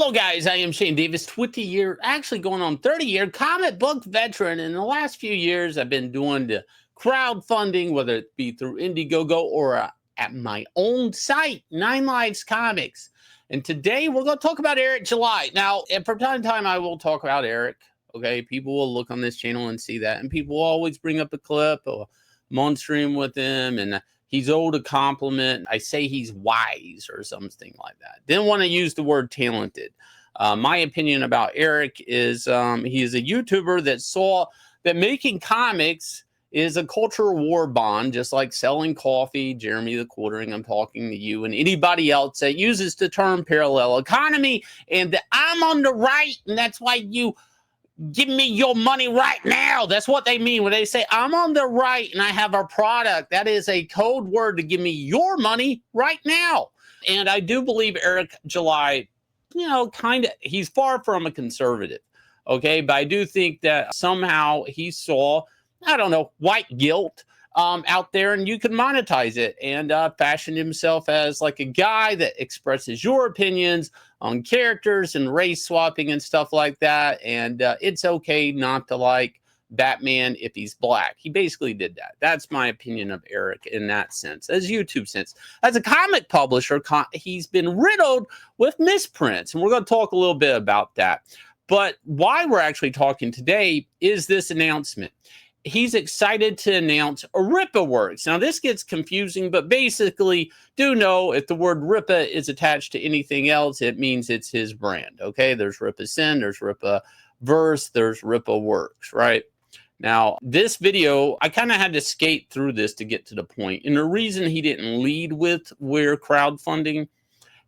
Hello guys, I am Shane Davis, 20-year, actually going on 30-year comic book veteran. In the last few years, I've been doing the crowdfunding, whether it be through Indiegogo or at my own site, Nine Lives Comics. And today we're going to talk about Eric July. Now, from time to time, I will talk about Eric. Okay, people will look on this channel and see that, and people will always bring up a clip or I'm on stream with him, and he's owed a compliment. I say he's wise or something like that. Didn't want to use the word talented. My opinion about Eric is he is a YouTuber that saw that making comics is a cultural war bond, just like selling coffee. Jeremy the Quartering, I'm talking to you, and anybody else that uses the term parallel economy, and that I'm on the right, and that's why you give me your money right now. That's what they mean when they say I'm on the right and I have a product. That is a code word to give me your money right now. And I do believe Eric July, he's far from a conservative. Okay, but I do think that somehow he saw, I don't know, white guilt out there, and you can monetize it, and fashion himself as like a guy that expresses your opinions on characters and race swapping and stuff like that. And it's okay not to like Batman if he's black. He basically did that. That's my opinion of Eric in that sense, as YouTube sense. As a comic publisher, he's been riddled with misprints, and we're going to talk a little bit about that. But why we're actually talking today is this announcement. He's excited to announce a RippaWorks. Now, this gets confusing, but basically, do know if the word Rippa is attached to anything else, it means it's his brand, okay? There's RippaSend, there's Rippaverse, there's RippaWorks, right? Now, this video, I kind of had to skate through this to get to the point. And the reason he didn't lead with we're crowdfunding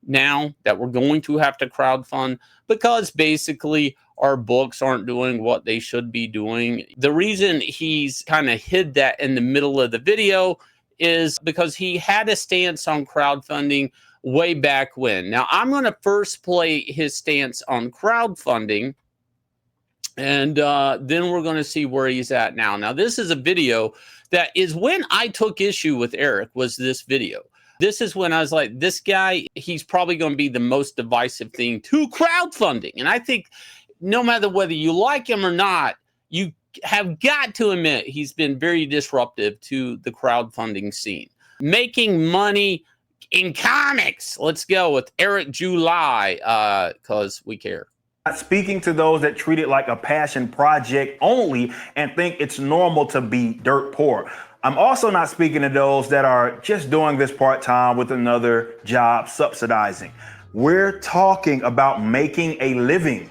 now, that we're going to have to crowdfund, because basically our books aren't doing what they should be doing. The reason he's kind of hid that in the middle of the video is because he had a stance on crowdfunding way back when. Now, I'm going to first play his stance on crowdfunding, and then we're going to see where he's at now. Now, this is a video that is when I took issue with Eric, was this video. This is when I was like, this guy, he's probably going to be the most divisive thing to crowdfunding. And I think no matter whether you like him or not, you have got to admit he's been very disruptive to the crowdfunding scene. Making money in comics. Let's go with Eric July, because we care. Speaking to those that treat it like a passion project only and think it's normal to be dirt poor. I'm also not speaking to those that are just doing this part-time with another job subsidizing. We're talking about making a living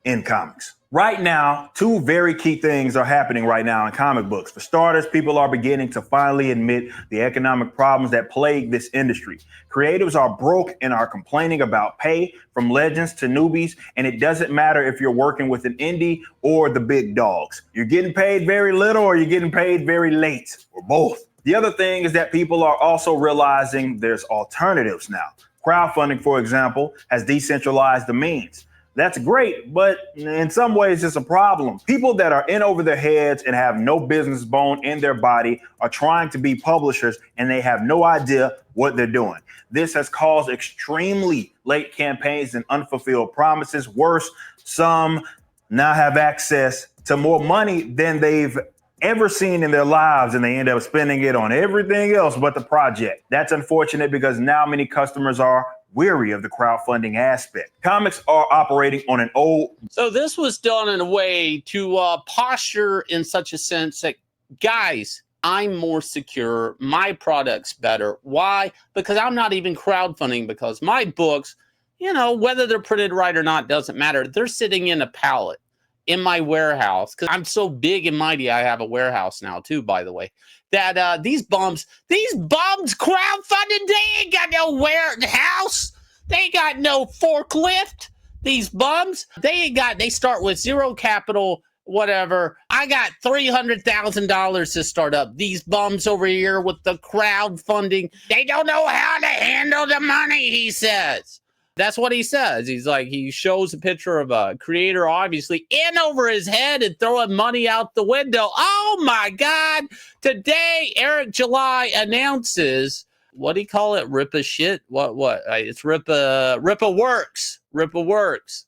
in comics. Right now, two very key things are happening right now in comic books. For starters, people are beginning to finally admit the economic problems that plague this industry. Creatives are broke and are complaining about pay, from legends to newbies, and it doesn't matter if you're working with an indie or the big dogs. You're getting paid very little or you're getting paid very late, or both. The other thing is that people are also realizing there's alternatives now. Crowdfunding, for example, has decentralized the means. That's great, but in some ways it's a problem. People that are in over their heads and have no business bone in their body are trying to be publishers, and they have no idea what they're doing. This has caused extremely late campaigns and unfulfilled promises. Worse, some now have access to more money than they've ever seen in their lives, and they end up spending it on everything else but the project. That's unfortunate, because now many customers are weary of the crowdfunding aspect. Comics are operating on an old... So this was done in a way to posture in such a sense that, guys, I'm more secure. My product's better. Why? Because I'm not even crowdfunding, because my books, whether they're printed right or not, doesn't matter. They're sitting in a pallet in my warehouse, because I'm so big and mighty. I have a warehouse now too, by the way, that these bums crowdfunding, they ain't got no warehouse. They ain't got no forklift. These bums, they start with zero capital, whatever. I got $300,000 to start up. These bums over here with the crowdfunding, they don't know how to handle the money, he says. That's what he says. He's like, he shows a picture of a creator, obviously, in over his head and throwing money out the window. Oh my God. Today, Eric July announces what do you call it? Rippa shit? What? It's RippaWorks. RippaWorks.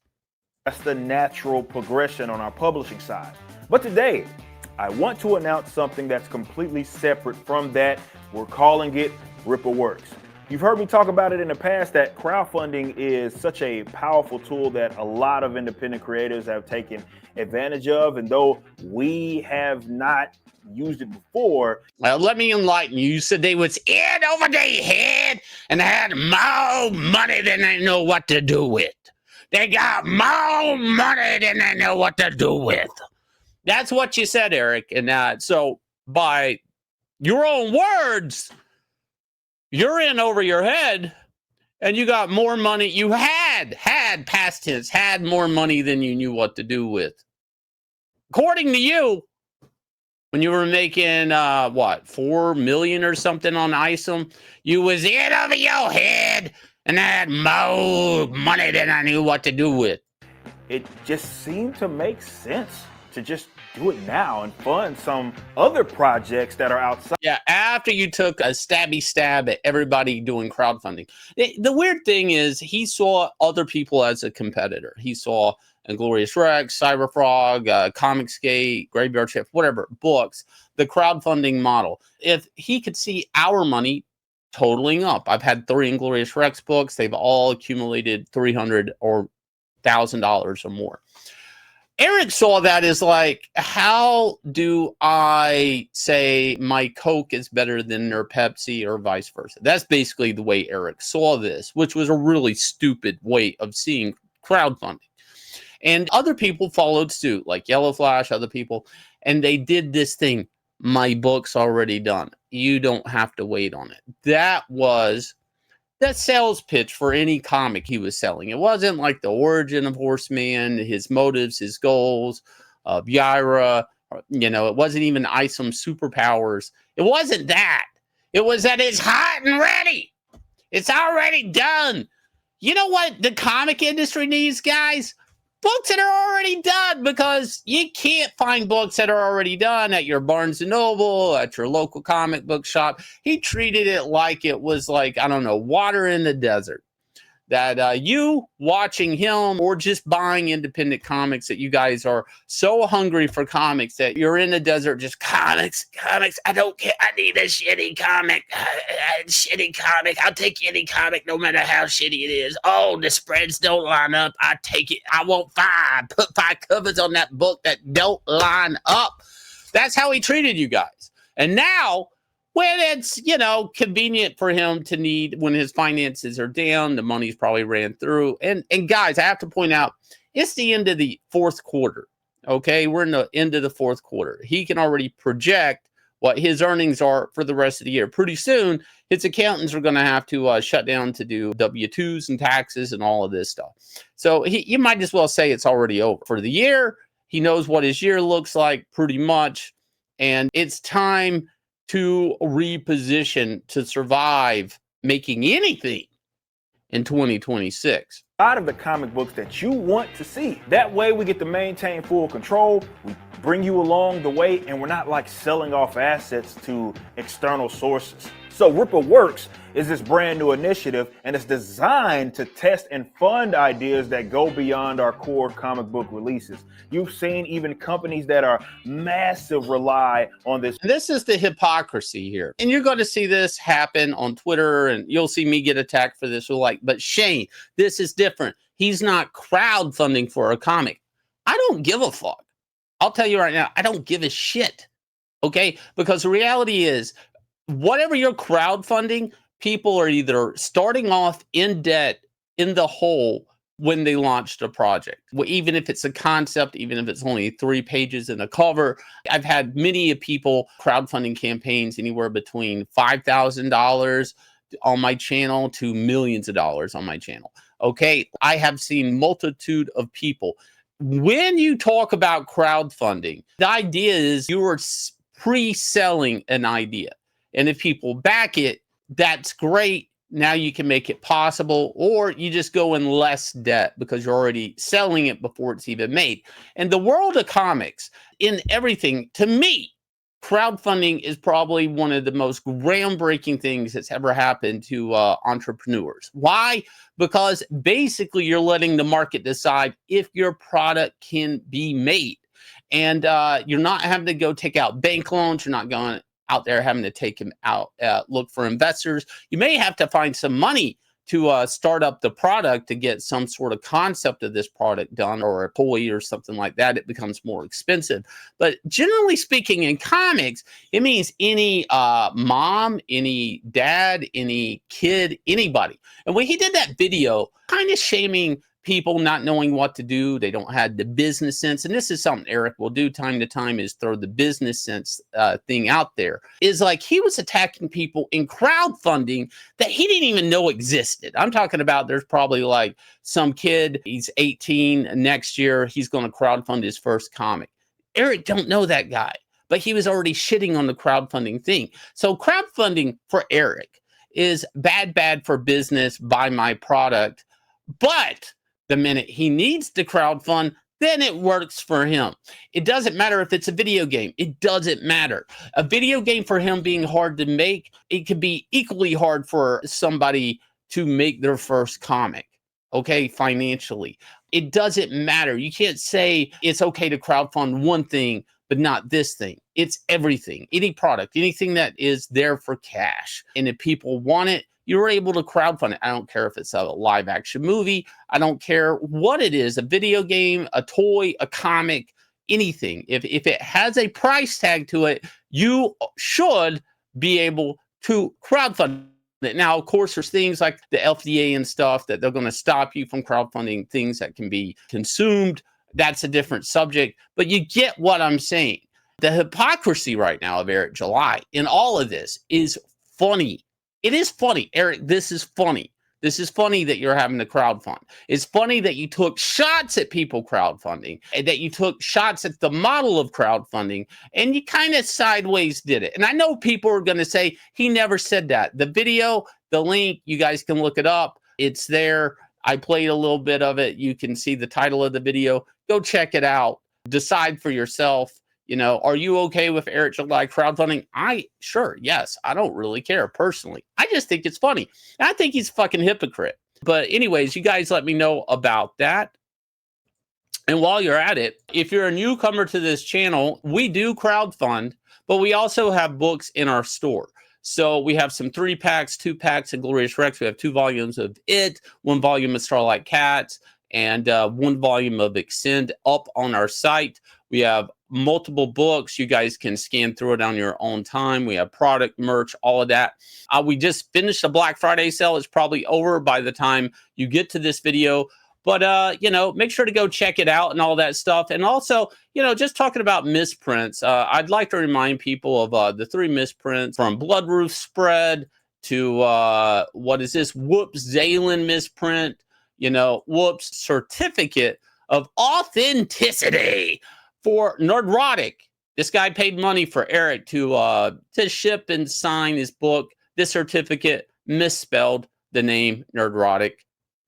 That's the natural progression on our publishing side. But today, I want to announce something that's completely separate from that. We're calling it RippaWorks. You've heard me talk about it in the past that crowdfunding is such a powerful tool that a lot of independent creators have taken advantage of. And though we have not used it before. Well, let me enlighten you. You said they was in over their head and had more money than they know what to do with. They got more money than they know what to do with. That's what you said, Eric. And so by your own words, you're in over your head and you got more money. You had past tense, had more money than you knew what to do with. According to you, when you were making, 4 million or something on ISOM, you was in over your head and had more money than I knew what to do with. It just seemed to make sense to just do it now and fund some other projects that are outside. Yeah, after you took a stabby stab at everybody doing crowdfunding. The weird thing is he saw other people as a competitor. He saw Inglorious Rex, Cyberfrog, Comicsgate, Graveyard Shift, whatever, books, the crowdfunding model. If he could see our money totaling up. I've had 3 Inglorious Rex books. They've all accumulated $300 or $1,000 or more. Eric saw that as like, how do I say my Coke is better than their Pepsi or vice versa? That's basically the way Eric saw this, which was a really stupid way of seeing crowdfunding. And other people followed suit, like Yellow Flash, other people, and they did this thing. My book's already done. You don't have to wait on it. That was that sales pitch for any comic he was selling. It wasn't like the origin of Horseman, his motives, his goals, Yaira, it wasn't even ISOM superpowers. It wasn't that. It was that it's hot and ready. It's already done. You know what the comic industry needs, guys? Books that are already done, because you can't find books that are already done at your Barnes & Noble, at your local comic book shop. He treated it like it was like, I don't know, water in the desert. That you watching him or just buying independent comics, that you guys are so hungry for comics that you're in the desert, just comics. I don't care. I need a shitty comic. Shitty comic. I'll take any comic, no matter how shitty it is. Oh, the spreads don't line up. I take it. I want 5. Put 5 covers on that book that don't line up. That's how he treated you guys. And now, when it's, convenient for him to need, when his finances are down, the money's probably ran through. And guys, I have to point out, it's the end of the 4th quarter. Okay, we're in the end of the 4th quarter. He can already project what his earnings are for the rest of the year. Pretty soon, his accountants are going to have to shut down to do W-2s and taxes and all of this stuff. So you might as well say it's already over. For the year, he knows what his year looks like pretty much. And it's time to reposition to survive making anything in 2026. Out of the comic books that you want to see. That way we get to maintain full control. We bring you along the way, and we're not like selling off assets to external sources. So RippaWorks is this brand new initiative, and it's designed to test and fund ideas that go beyond our core comic book releases. You've seen even companies that are massive rely on this. This is the hypocrisy here. And you're going to see this happen on Twitter, and you'll see me get attacked for this. But Shane, this is different. He's not crowdfunding for a comic. I don't give a fuck. I'll tell you right now, I don't give a shit. Okay? Because the reality is, whatever you're crowdfunding, people are either starting off in debt, in the hole, when they launched a project. Well, even if it's a concept, even if it's only 3 pages and a cover. I've had many people crowdfunding campaigns anywhere between $5,000 on my channel to millions of dollars on my channel. Okay, I have seen multitude of people. When you talk about crowdfunding, the idea is you are pre-selling an idea. And if people back it, that's great. Now you can make it possible, or you just go in less debt because you're already selling it before it's even made. And the world of comics, in everything, to me, crowdfunding is probably one of the most groundbreaking things that's ever happened to entrepreneurs. Why? Because basically you're letting the market decide if your product can be made. And you're not having to go take out bank loans. You're not going out there having to take them out, look for investors. You may have to find some money to start up the product to get some sort of concept of this product done, or a toy or something like that. It becomes more expensive. But generally speaking, in comics, it means any mom, any dad, any kid, anybody. And when he did that video, kind of shaming people not knowing what to do, they don't have the business sense. And this is something Eric will do time to time, is throw the business sense thing out there. Is like he was attacking people in crowdfunding that he didn't even know existed. I'm talking about there's probably like some kid, he's 18, next year he's going to crowdfund his first comic. Eric don't know that guy, but he was already shitting on the crowdfunding thing. So crowdfunding for Eric is bad for business, buy my product. But the minute he needs to crowdfund, then it works for him. It doesn't matter if it's a video game. It doesn't matter. A video game for him being hard to make, it could be equally hard for somebody to make their first comic, okay, financially. It doesn't matter. You can't say it's okay to crowdfund one thing, but not this thing. It's everything, any product, anything that is there for cash. And if people want it, you're able to crowdfund it. I don't care if it's a live action movie. I don't care what it is, a video game, a toy, a comic, anything. If it has a price tag to it, you should be able to crowdfund it. Now, of course, there's things like the FDA and stuff that they're going to stop you from crowdfunding things that can be consumed. That's a different subject, but you get what I'm saying. The hypocrisy right now of Eric July in all of this is funny. It is funny, Eric. This is funny. This is funny that you're having to crowdfund. It's funny that you took shots at people crowdfunding, and that you took shots at the model of crowdfunding, and you kind of sideways did it. And I know people are going to say he never said that. The video, the link, you guys can look it up. It's there. I played a little bit of it. You can see the title of the video. Go check it out. Decide for yourself. You know, are you okay with Eric July crowdfunding? Sure, yes. I don't really care personally. I just think it's funny. I think he's a fucking hypocrite. But anyways, you guys let me know about that. And while you're at it, if you're a newcomer to this channel, we do crowdfund, but we also have books in our store. So we have some 3-packs, 2-packs of Glorious Rex. We have 2 volumes of It, 1 volume of Starlight Cats, and 1 volume of Extend up on our site. We have multiple books. You guys can scan through it on your own time. We have product, merch, all of that. We just finished the Black Friday sale. It's probably over by the time you get to this video. But, you know, make sure to go check it out and all that stuff. And also, you know, just talking about misprints, I'd like to remind people of the 3 misprints from Blood Roof Spread to, what is this? Whoops Zalen misprint, you know, Whoops Certificate of Authenticity for Nerdrotic. This guy paid money for Eric to ship and sign his book. This certificate misspelled the name Nerdrotic.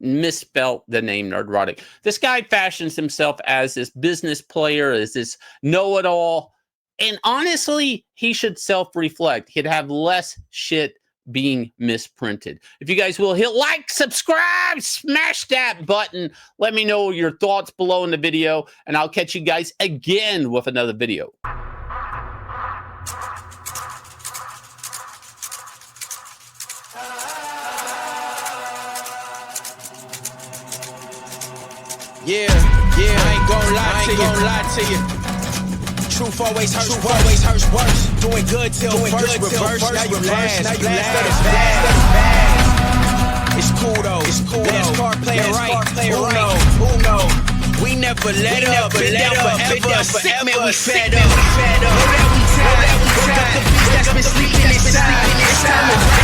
Misspelled the name Nerdrotic. This guy fashions himself as this business player, as this know-it-all. And honestly, he should self-reflect. He'd have less shit being misprinted. If you guys will hit like, subscribe, smash that button. Let me know your thoughts below in the video, and I'll catch you guys again with another video. Yeah, I ain't gonna lie to you. Truth always hurts worse. Doing good till first reverse. Now you last. It's cool though. Last card play right. Who know? We never let up. Been down forever. Sick man, we fed up. Know that we tired. Wake up the beast that's been sleeping inside. It's time to